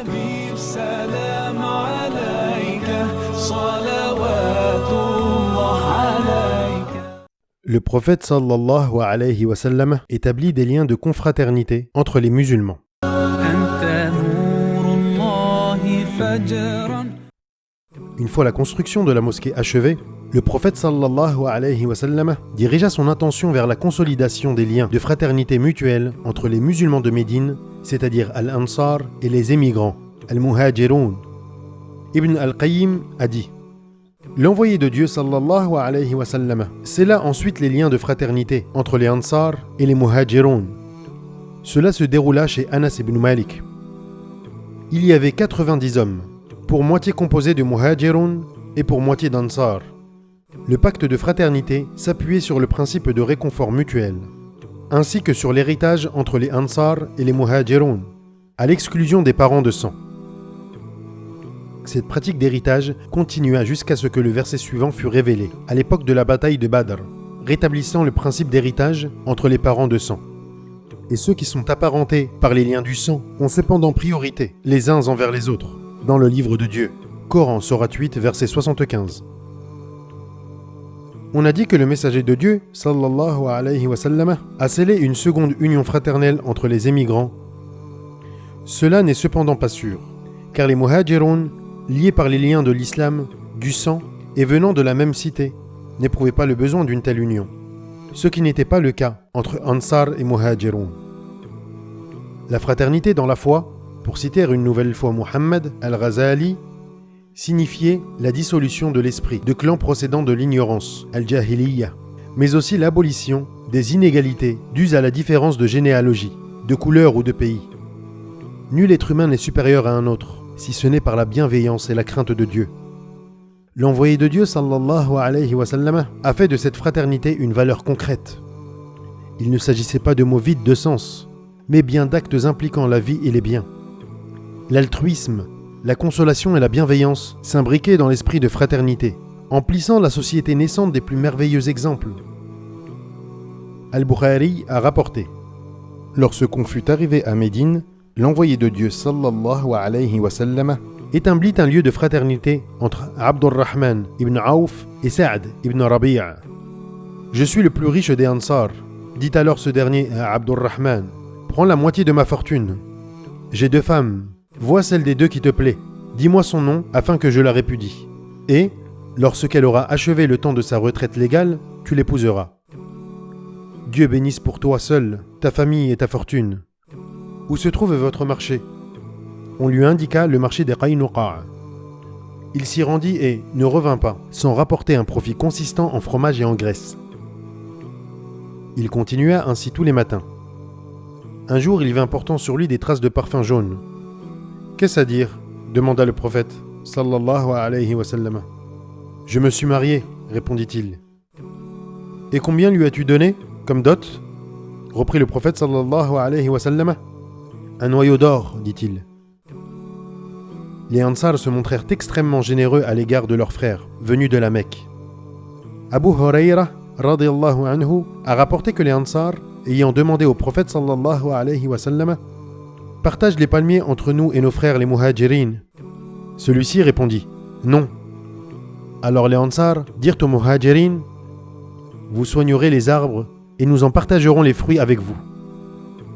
حبيب سلام عليك صلوات الله عليك. Le prophète sallallahu alayhi wa sallam établit des liens de confraternité entre les musulmans. أنت نور الله فجرا. Une fois la construction de la mosquée achevée, le prophète sallallahu alayhi wa sallam dirigea son attention vers la consolidation des liens de fraternité mutuelle entre les musulmans de Médine, c'est-à-dire Al-Ansar, et les émigrants, Al-Muhajiroun. Ibn al-Qayyim a dit: l'envoyé de Dieu sallallahu alayhi wa sallam scella ensuite les liens de fraternité entre les Ansar et les Muhajiroun. Cela se déroula chez Anas ibn Malik. Il y avait 90 hommes, pour moitié composés de Muhajiroun et pour moitié d'Ansar. Le pacte de fraternité s'appuyait sur le principe de réconfort mutuel, ainsi que sur l'héritage entre les Ansar et les Muhajiroun, à l'exclusion des parents de sang. Cette pratique d'héritage continua jusqu'à ce que le verset suivant fût révélé, à l'époque de la bataille de Badr, rétablissant le principe d'héritage entre les parents de sang. Et ceux qui sont apparentés par les liens du sang ont cependant priorité les uns envers les autres, dans le livre de Dieu, Coran, Sourate 8, verset 75. On a dit que le messager de Dieu, sallallahu alayhi wa sallam, a scellé une seconde union fraternelle entre les émigrants. Cela n'est cependant pas sûr, car les Muhajiroun, liés par les liens de l'islam, du sang et venant de la même cité, n'éprouvaient pas le besoin d'une telle union, ce qui n'était pas le cas entre Ansar et Muhajiroun. La fraternité dans la foi, pour citer une nouvelle fois Muhammad al-Ghazali, signifiait la dissolution de l'esprit de clans procédant de l'ignorance, al-Jahiliya, mais aussi l'abolition des inégalités dues à la différence de généalogie, de couleur ou de pays. Nul être humain n'est supérieur à un autre, si ce n'est par la bienveillance et la crainte de Dieu. L'envoyé de Dieu, sallallahu alayhi wa sallam, a fait de cette fraternité une valeur concrète. Il ne s'agissait pas de mots vides de sens, mais bien d'actes impliquant la vie et les biens. L'altruisme, la consolation et la bienveillance s'imbriquaient dans l'esprit de fraternité, emplissant la société naissante des plus merveilleux exemples. Al-Bukhari a rapporté: lorsqu'on fut arrivé à Médine, l'envoyé de Dieu sallallahu alayhi wa sallam établit un lieu de fraternité entre Abdurrahman ibn Auf et Sa'd ibn Rabi'a. Je suis le plus riche des Ansar, dit alors ce dernier à Abdurrahman. Prends la moitié de ma fortune. J'ai 2 femmes. Vois celle des 2 qui te plaît. Dis-moi son nom afin que je la répudie. Et, lorsqu'elle aura achevé le temps de sa retraite légale, tu l'épouseras. Dieu bénisse pour toi seul ta famille et ta fortune. Où se trouve votre marché? On lui indiqua le marché des Qaynuqa'. Il s'y rendit et ne revint pas, sans rapporter un profit consistant en fromage et en graisse. Il continua ainsi tous les matins. Un jour, il vint portant sur lui des traces de parfum jaune. Qu'est-ce à dire? Demanda le prophète, sallallahu alayhi wa sallam. Je me suis marié, répondit-il. Et combien lui as-tu donné, comme dot? Reprit le prophète, sallallahu alayhi wa sallam. Un noyau d'or, dit-il. Les Ansar se montrèrent extrêmement généreux à l'égard de leurs frères, venus de la Mecque. Abu Hurayra, radiyallahu anhu, a rapporté que les Ansar, ayant demandé au prophète sallallahu alayhi wa sallam, partage les palmiers entre nous et nos frères les Muhajirin. Celui-ci répondit: non. Alors les Ansar dirent aux Muhajirin: vous soignerez les arbres et nous en partagerons les fruits avec vous.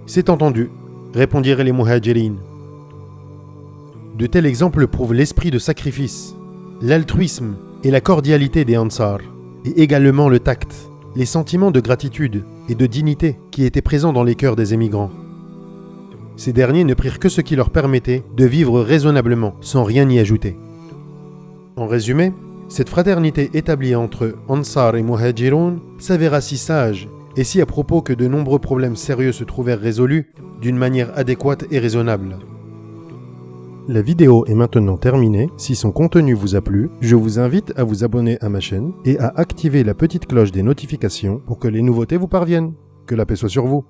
C'est entendu, répondirent les Muhajirin. De tels exemples prouvent l'esprit de sacrifice, l'altruisme et la cordialité des Ansar, et également le tact, les sentiments de gratitude et de dignité qui étaient présents dans les cœurs des émigrants. Ces derniers ne prirent que ce qui leur permettait de vivre raisonnablement, sans rien y ajouter. En résumé, cette fraternité établie entre Ansar et Muhajiroun s'avéra si sage et si à propos que de nombreux problèmes sérieux se trouvèrent résolus d'une manière adéquate et raisonnable. La vidéo est maintenant terminée. Si son contenu vous a plu, je vous invite à vous abonner à ma chaîne et à activer la petite cloche des notifications pour que les nouveautés vous parviennent. Que la paix soit sur vous.